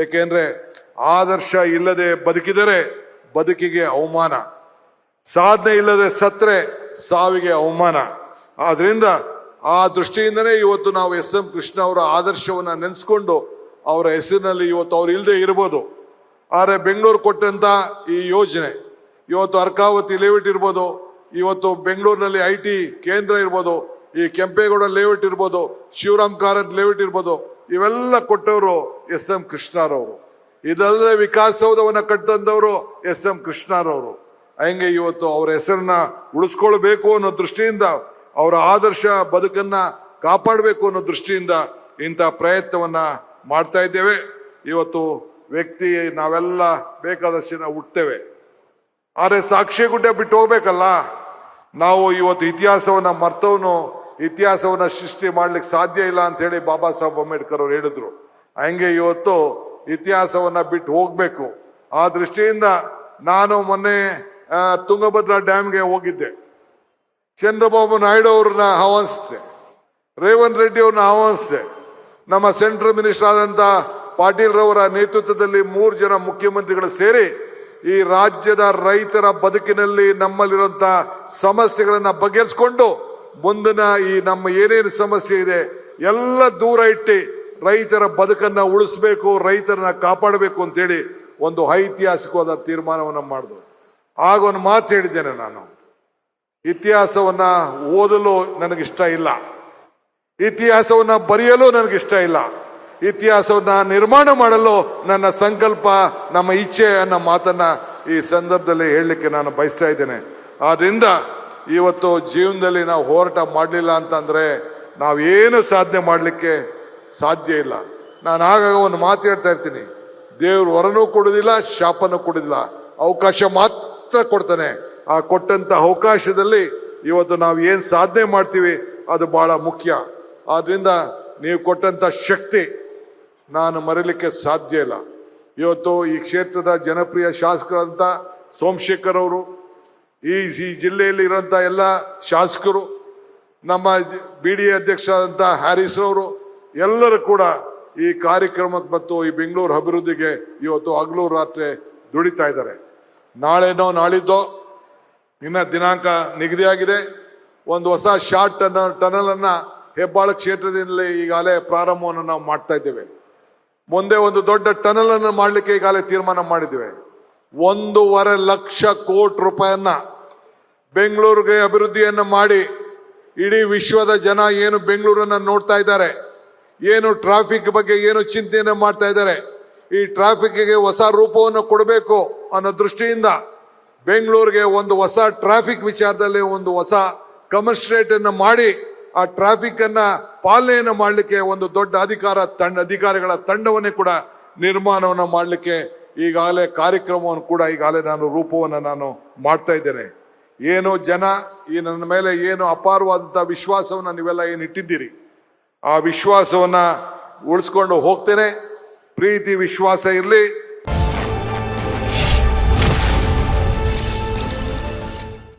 ಏಕೆಂದ್ರೆ ಆದರ್ಶ ಇಲ್ಲದೆ ಬದುಕಿದರೆ ಬದುಕಿಗೆ ಅವಮಾನ, ಸಾಧನೆ ಇಲ್ಲದೆ ಸತ್ರೆ ಸಾವಿಗೆ ಅವಮಾನ. ಆದ್ರಿಂದ ಆ ದೃಷ್ಟಿಯಿಂದನೇ ಇವತ್ತು ನಾವು ಎಸ್.ಎಂ. ಕೃಷ್ಣ ಅವರ ಆದರ್ಶವನ್ನ ನೆನೆಸ್ಕೊಂಡು ಅವರ ಹೆಸರಿನಲ್ಲಿ ಇವತ್ತು ಅವ್ರು ಇಲ್ಲದೆ ಇರ್ಬೋದು. ಆದರೆ ಬೆಂಗಳೂರು ಕೊಟ್ಟಂತ ಈ ಯೋಜನೆ, ಇವತ್ತು ಅರ್ಕಾವತಿ ಲೇಔಟ್ ಇರ್ಬೋದು, ಇವತ್ತು ಬೆಂಗಳೂರಿನಲ್ಲಿ IT ಕೇಂದ್ರ ಇರ್ಬೋದು, ಈ ಕೆಂಪೇಗೌಡ ಲೇಔಟ್ ಇರ್ಬೋದು, ಶಿವರಾಮ್ ಕಾರಂತ್ ಲೇಔಟ್ ಇರ್ಬೋದು, ಇವೆಲ್ಲ ಕೊಟ್ಟವರು ಎಸ್.ಎಂ. ಕೃಷ್ಣರವರು. ಇದಲ್ಲದೆ ವಿಕಾಸಸೌಧವನ್ನ ಕಟ್ಟಂದವರು ಎಸ್.ಎಂ. ಕೃಷ್ಣರವರು. ಹಂಗೆ ಇವತ್ತು ಅವರ ಹೆಸರನ್ನ ಉಳಿಸ್ಕೊಳ್ಬೇಕು ಅನ್ನೋ ದೃಷ್ಟಿಯಿಂದ, ಅವರ ಆದರ್ಶ ಬದುಕನ್ನ ಕಾಪಾಡಬೇಕು ಅನ್ನೋ ದೃಷ್ಟಿಯಿಂದ ಇಂಥ ಪ್ರಯತ್ನವನ್ನ ಮಾಡ್ತಾ ಇದ್ದೇವೆ. ಇವತ್ತು ವ್ಯಕ್ತಿ ನಾವೆಲ್ಲ ಬೇಕಾದಷ್ಟು ನಾವು ಹುಟ್ಟೇವೆ, ಆದರೆ ಸಾಕ್ಷಿ ಗುಡ್ಡೆ ಬಿಟ್ಟು ಹೋಗ್ಬೇಕಲ್ಲ. ನಾವು ಇವತ್ತು ಇತಿಹಾಸವನ್ನ ಮರ್ತವನು ಇತಿಹಾಸವನ್ನ ಸೃಷ್ಟಿ ಮಾಡ್ಲಿಕ್ಕೆ ಸಾಧ್ಯ ಇಲ್ಲ ಅಂತ ಹೇಳಿ ಬಾಬಾ ಸಾಹೇಬ್ ಅಂಬೇಡ್ಕರ್ ಅವರು ಹೇಳಿದ್ರು. ಹಂಗೆ ಇವತ್ತು ಇತಿಹಾಸವನ್ನ ಬಿಟ್ಟು ಹೋಗ್ಬೇಕು. ಆ ದೃಷ್ಟಿಯಿಂದ ನಾನು ಮೊನ್ನೆ ತುಂಗಭದ್ರಾ ಡ್ಯಾಮ್ಗೆ ಹೋಗಿದ್ದೆ. ಚಂದ್ರಬಾಬು ನಾಯ್ಡು ಅವ್ರನ್ನ ಆಹ್ವಾನಿಸಿದೆ, ರೇವಂತ್ ರೆಡ್ಡಿ ಅವ್ರನ್ನ ಆಹ್ವಾನಿಸಿದೆ. ನಮ್ಮ ಸೆಂಟ್ರಲ್ ಮಿನಿಸ್ಟರ್ ಆದಂತ ಪಾಟೀಲ್ ರವರ ನೇತೃತ್ವದಲ್ಲಿ 3 ಜನ ಮುಖ್ಯಮಂತ್ರಿಗಳು ಸೇರಿ ಈ ರಾಜ್ಯದ ರೈತರ ಬದುಕಿನಲ್ಲಿ ನಮ್ಮಲ್ಲಿರುವಂತ ಸಮಸ್ಯೆಗಳನ್ನ ಬಗೆಹರಿಸಿಕೊಂಡು ಮುಂದಿನ ಈ ನಮ್ಮ ಏನೇನು ಸಮಸ್ಯೆ ಇದೆ ಎಲ್ಲ ದೂರ ಇಟ್ಟು ರೈತರ ಬದುಕನ್ನ ಉಳಿಸ್ಬೇಕು, ರೈತರನ್ನ ಕಾಪಾಡಬೇಕು ಅಂತೇಳಿ ಒಂದು ಐತಿಹಾಸಿಕವಾದ ತೀರ್ಮಾನವನ್ನು ಮಾಡಿದ್ರು. ಆಗ ಒಂದು ಮಾತು ಹೇಳಿದ್ದೇನೆ, ನಾನು ಇತಿಹಾಸವನ್ನ ಓದಲು ನನಗಿಷ್ಟ ಇಲ್ಲ, ಇತಿಹಾಸವನ್ನ ಬರೆಯಲು ನನಗಿಷ್ಟ ಇಲ್ಲ, ಇತಿಹಾಸವನ್ನ ನಿರ್ಮಾಣ ಮಾಡಲು ನನ್ನ ಸಂಕಲ್ಪ, ನಮ್ಮ ಇಚ್ಛೆ ಅನ್ನೋ ಮಾತನ್ನ ಈ ಸಂದರ್ಭದಲ್ಲಿ ಹೇಳಲಿಕ್ಕೆ ನಾನು ಬಯಸ್ತಾ ಇದ್ದೇನೆ. ಆದ್ರಿಂದ ಇವತ್ತು ಜೀವನದಲ್ಲಿ ನಾವು ಹೋರಾಟ ಮಾಡಲಿಲ್ಲ ಅಂತಂದ್ರೆ ನಾವೇನು ಸಾಧನೆ ಮಾಡಲಿಕ್ಕೆ ಸಾಧ್ಯ ಇಲ್ಲ. ನಾನು ಆಗಾಗ ಒಂದು ಮಾತು ಹೇಳ್ತಾ ಇರ್ತೀನಿ, ದೇವ್ರು ವರನೂ ಕೊಡೋದಿಲ್ಲ, ಶಾಪನೂ ಕೊಡೋದಿಲ್ಲ, ಅವಕಾಶ ಮಾತ್ರ ಕೊಡ್ತಾನೆ. ಆ ಕೊಟ್ಟಂತ ಅವಕಾಶದಲ್ಲಿ ಇವತ್ತು ನಾವು ಏನು ಸಾಧನೆ ಮಾಡ್ತೀವಿ ಅದು ಬಹಳ ಮುಖ್ಯ. ಆದ್ರಿಂದ ನೀವು ಕೊಟ್ಟಂತ ಶಕ್ತಿ ನಾನು ಮರೀಲಿಕ್ಕೆ ಸಾಧ್ಯ ಇಲ್ಲ. ಇವತ್ತು ಈ ಕ್ಷೇತ್ರದ ಜನಪ್ರಿಯ ಶಾಸಕರಂತ ಸೋಮಶೇಖರ್ ಅವರು, ಈ ಜಿಲ್ಲೆಯಲ್ಲಿ ಇರೋಂಥ ಎಲ್ಲ ಶಾಸಕರು, ನಮ್ಮ BDA ಅಧ್ಯಕ್ಷರಾದಂಥ ಹ್ಯಾರಿಸ್ ಅವರು ಎಲ್ಲರೂ ಕೂಡ ಈ ಕಾರ್ಯಕ್ರಮಕ್ಕೆ ಮತ್ತು ಈ ಬೆಂಗಳೂರು ಅಭಿವೃದ್ಧಿಗೆ ಇವತ್ತು ಹಗಲು ರಾತ್ರಿ ದುಡಿತಾ ಇದ್ದಾರೆ. ನಾಳೆನೋ ನಾಳಿದ್ದೋ ಇನ್ನ ದಿನಾಂಕ ನಿಗದಿಯಾಗಿದೆ. ಒಂದು ಹೊಸ ಶಾರ್ಟ್ ಟನಲ್ ಅನ್ನ ಹೆಬ್ಬಾಳ ಕ್ಷೇತ್ರದಲ್ಲಿ ಈಗಾಗಲೇ ಪ್ರಾರಂಭವನ್ನು ನಾವು ಮಾಡ್ತಾ ಇದ್ದೇವೆ. ಮುಂದೆ ಒಂದು ದೊಡ್ಡ ಟನಲ್ ಅನ್ನು ಮಾಡಲಿಕ್ಕೆ ಈಗಾಗಲೇ ತೀರ್ಮಾನ ಮಾಡಿದ್ದೇವೆ. 1.5 ಲಕ್ಷ ಕೋಟಿ ರೂಪಾಯಿಯನ್ನ ಬೆಂಗಳೂರಿಗೆ ಅಭಿವೃದ್ಧಿಯನ್ನು ಮಾಡಿ ಇಡೀ ವಿಶ್ವದ ಜನ ಏನು ಬೆಂಗಳೂರನ್ನ ನೋಡ್ತಾ ಇದ್ದಾರೆ, ಏನು ಟ್ರಾಫಿಕ್ ಬಗ್ಗೆ ಏನು ಚಿಂತೆಯನ್ನು ಮಾಡ್ತಾ ಇದ್ದಾರೆ, ಈ ಟ್ರಾಫಿಕ್ಗೆ ಹೊಸ ರೂಪವನ್ನು ಕೊಡಬೇಕು ಅನ್ನೋ ದೃಷ್ಟಿಯಿಂದ ಬೆಂಗಳೂರಿಗೆ ಒಂದು ಹೊಸ ಟ್ರಾಫಿಕ್ ವಿಚಾರದಲ್ಲಿ ಒಂದು ಹೊಸ ಕಮಿಷನರೇಟ್ ಅನ್ನು ಮಾಡಿ ಆ ಟ್ರಾಫಿಕ್ ಅನ್ನ ಪಾಲನೆಯನ್ನು ಮಾಡಲಿಕ್ಕೆ ಒಂದು ದೊಡ್ಡ ಅಧಿಕಾರಿಗಳ ತಂಡವನ್ನೇ ಕೂಡ ನಿರ್ಮಾಣವನ್ನು ಮಾಡಲಿಕ್ಕೆ ಈಗಾಗಲೇ ಕಾರ್ಯಕ್ರಮವನ್ನು ಕೂಡ ಈಗಾಗಲೇ ನಾನು ರೂಪವನ್ನು ನಾನು ಮಾಡ್ತಾ ಇದ್ದೇನೆ. ಏನು ಜನ ಈ ನನ್ನ ಮೇಲೆ ಏನು ಅಪಾರವಾದಂಥ ವಿಶ್ವಾಸವನ್ನು ನೀವೆಲ್ಲ ಏನು ಇಟ್ಟಿದ್ದೀರಿ, ಆ ವಿಶ್ವಾಸವನ್ನ ಉಳಿಸ್ಕೊಂಡು ಹೋಗ್ತೇನೆ. ಪ್ರೀತಿ ವಿಶ್ವಾಸ ಇರಲಿ.